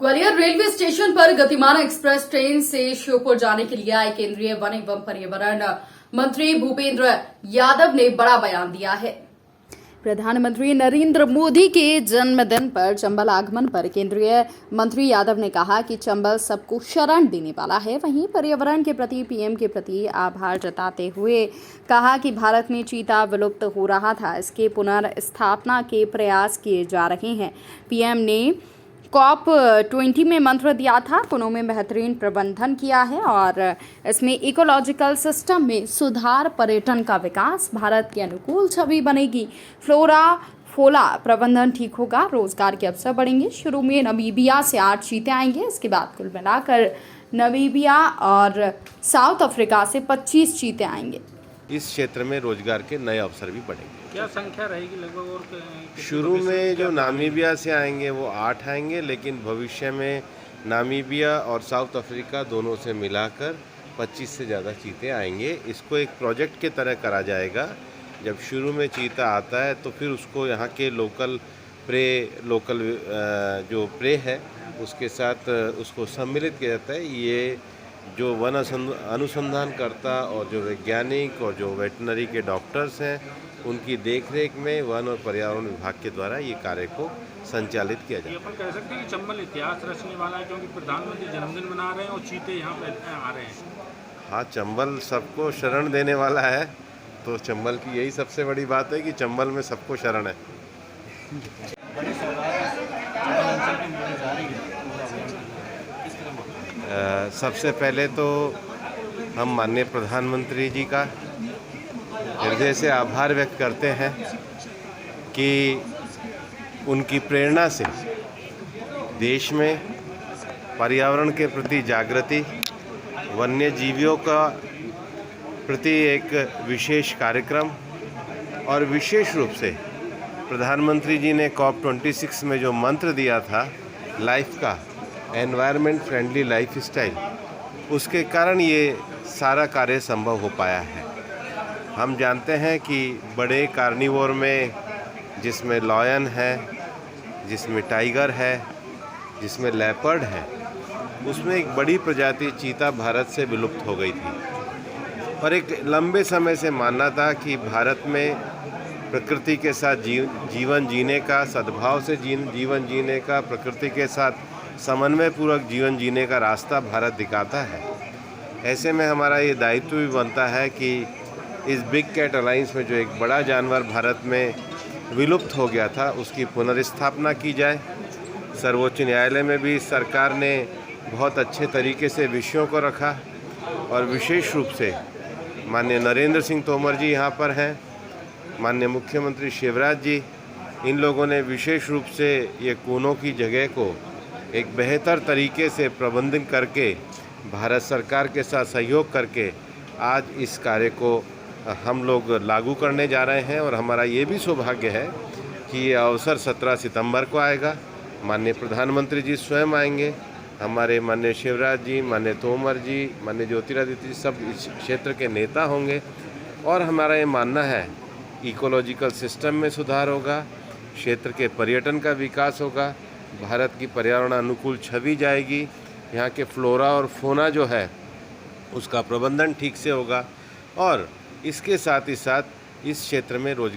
Gwalior railway station पर गतिमान express train से श्योपुर जाने के लिए आए केंद्रीय वन एवं पर्यावरण मंत्री भूपेंद्र यादव ने बड़ा बयान दिया है। प्रधानमंत्री नरेंद्र मोदी के जन्मदिन पर चंबल आगमन पर केंद्रीय मंत्री यादव ने कहा कि चंबल सबको शरण देने वाला है। वहीं पर्यावरण के प्रति पीएम के प्रति आभार जताते हुए कहा कि भारत में चीता विलुप्त हो रहा था, इसके पुनर्स्थापना के प्रयास किए जा रहे हैं। पीएम ने COP20 में मंत्र दिया था, कुनों में बेहतरीन प्रबंधन किया है और इसमें इकोलॉजिकल सिस्टम में सुधार, पर्यटन का विकास, भारत की अनुकूल छवि बनेगी, फ्लोरा फोला प्रबंधन ठीक होगा, रोजगार के अवसर बढ़ेंगे। शुरू में नमीबिया से 8 चीते आएंगे, इसके बाद कुल मिलाकर नमीबिया और साउथ अफ्रीका से 25 चीते आएंगे। इस क्षेत्र में रोजगार के नए अवसर भी बढ़ेंगे। क्या संख्या रहेगी लगभग? और शुरू में जो नामीबिया से आएंगे वो 8 आएंगे, लेकिन भविष्य में नामीबिया और साउथ अफ्रीका दोनों से मिलाकर 25 से ज़्यादा चीते आएंगे। इसको एक प्रोजेक्ट के तरह करा जाएगा। जब शुरू में चीता आता है तो फिर उसको यहाँ के लोकल जो प्रे है उसके साथ उसको सम्मिलित किया जाता है। ये जो वन अनुसंधानकर्ता और जो वैज्ञानिक और जो वेटनरी के डॉक्टर्स हैं उनकी देखरेख में वन और पर्यावरण विभाग के द्वारा ये कार्य को संचालित किया जाता है। अपन कह सकते हैं कि चंबल इतिहास रचने वाला है, क्योंकि प्रधानमंत्री जन्मदिन मना रहे हैं और चीते यहाँ पे आ रहे हैं। हाँ, चंबल सबको शरण देने वाला है, तो चंबल की यही सबसे बड़ी बात है कि चंबल में सबको शरण है। सबसे पहले तो हम माननीय प्रधानमंत्री जी का हृदय से आभार व्यक्त करते हैं कि उनकी प्रेरणा से देश में पर्यावरण के प्रति जागृति, वन्य जीवियों का प्रति एक विशेष कार्यक्रम और विशेष रूप से प्रधानमंत्री जी ने COP26 में जो मंत्र दिया था लाइफ का, एनवायरनमेंट फ्रेंडली लाइफ स्टाइल, उसके कारण ये सारा कार्य संभव हो पाया है। हम जानते हैं कि बड़े कार्निवोर में जिसमें लॉयन है, जिसमें टाइगर है, जिसमें लेपर्ड है, उसमें एक बड़ी प्रजाति चीता भारत से विलुप्त हो गई थी। और एक लंबे समय से मानना था कि भारत में प्रकृति के साथ जीवन जीने का, सद्भाव से जीवन जीने का, प्रकृति के साथ समन्वय पूर्वक जीवन जीने का रास्ता भारत दिखाता है। ऐसे में हमारा ये दायित्व भी बनता है कि इस बिग कैट अलायंस में जो एक बड़ा जानवर भारत में विलुप्त हो गया था उसकी पुनर्स्थापना की जाए। सर्वोच्च न्यायालय में भी सरकार ने बहुत अच्छे तरीके से विषयों को रखा और विशेष रूप से माननीय नरेंद्र सिंह तोमर जी यहाँ पर हैं, माननीय मुख्यमंत्री शिवराज जी, इन लोगों ने विशेष रूप से ये कोनों की जगह को एक बेहतर तरीके से प्रबंधन करके भारत सरकार के साथ सहयोग करके आज इस कार्य को हम लोग लागू करने जा रहे हैं। और हमारा ये भी सौभाग्य है कि ये अवसर 17 सितंबर को आएगा। माननीय प्रधानमंत्री जी स्वयं आएंगे, हमारे माननीय शिवराज जी, माननीय तोमर जी, माननीय ज्योतिरादित्य जी, सब इस क्षेत्र के नेता होंगे। और हमारा ये मानना है इकोलॉजिकल सिस्टम में सुधार होगा, क्षेत्र के पर्यटन का विकास होगा, भारत की पर्यावरण अनुकूल छवि जाएगी, यहाँ के फ्लोरा और फोना जो है उसका प्रबंधन ठीक से होगा और इसके साथ ही साथ इस क्षेत्र में रोजगार